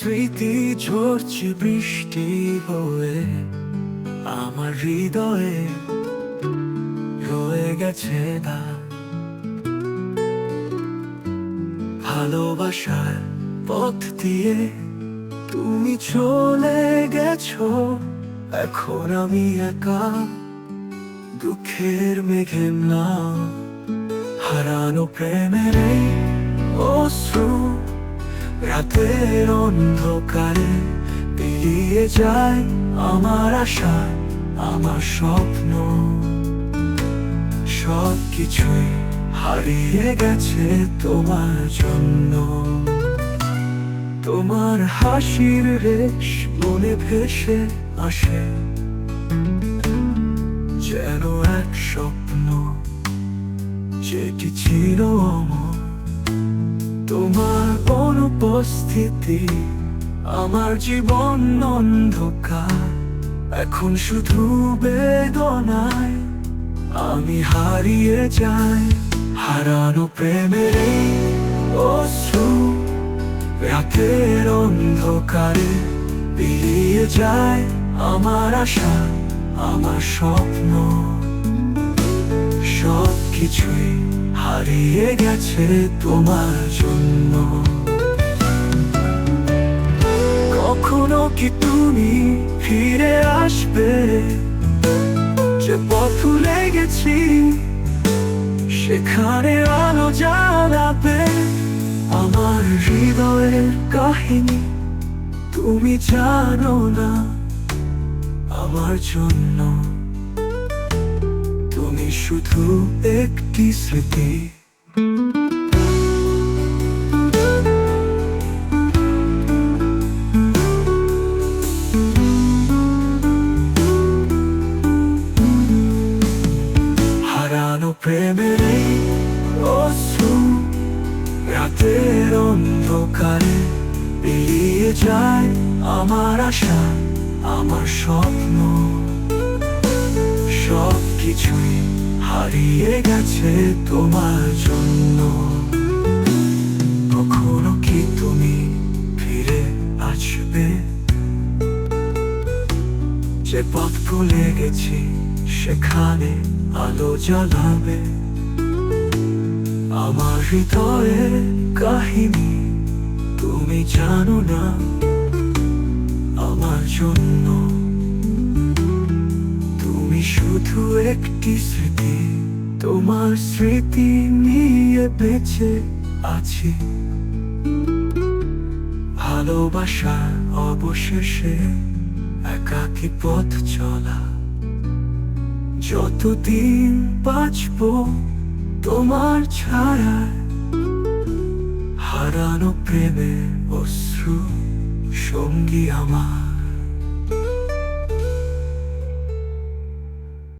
স্মৃতি ঝরছে বৃষ্টি হয়ে আমার হৃদয়ে রয়ে গেছে দাগ। ভালোবাসার পথ দিয়ে তুমি চলে গেছো, এখন আমি একা দুঃখের মেঘে নাম। হারানো প্রেমের এই অশ্রু রাতের অন্ধকারে পেরিয়ে যায় আমার আশা, আমার স্বপ্ন। সব কিছুই হারিয়ে গেছে তোমার জন্য। তোমার হাসির রেশ মনে ভেসে আসে, যেন এক স্বপ্ন যেটি ছিল অমর। তোমার অনুপস্থিতি আমার জীবন অন্ধকার, এখন শুধু বেদনায় আমি হারিয়ে যাই। হারানো প্রেমের এই অশ্রু রাতের অন্ধকারে পেরিয়ে যায় আমার আশা, আমার স্বপ্ন। সব কিছুই হারিয়ে গেছে তোমার জন্য। কখনো কি তুমি ফিরে আসবে? যে পথ ভুলে গেছি সেখানে আলো জ্বালাবে আমার হৃদয়ের কাহিনী। তুমি জানো না আমার জন্য তুমি শুধু একটি স্মৃতি। হারানো প্রেমের এই অশ্রু রাতের অন্ধকারে পেরিয়ে যায় আমার আশা, আমার স্বপ্ন। সব কিছুই হারিয়ে গেছে তোমার জন্য। কখনো কি তুমি ফিরে আসবে? যে পথ ভুলে গেছি সেখানে আলো জ্বালাবে আমার হৃদয়ের কাহিনী। তুমি জানো না আমার জন্য তুমি শুধু একটি স্মৃতি। তোমার স্মৃতি নিয়ে বেঁচে আছি। ভালোবাসার অবশেষে একাকী পথ চলা, যতদিন বাঁচবো তোমার ছায়ায়। হারানো প্রেমের অশ্রু সঙ্গী আমার।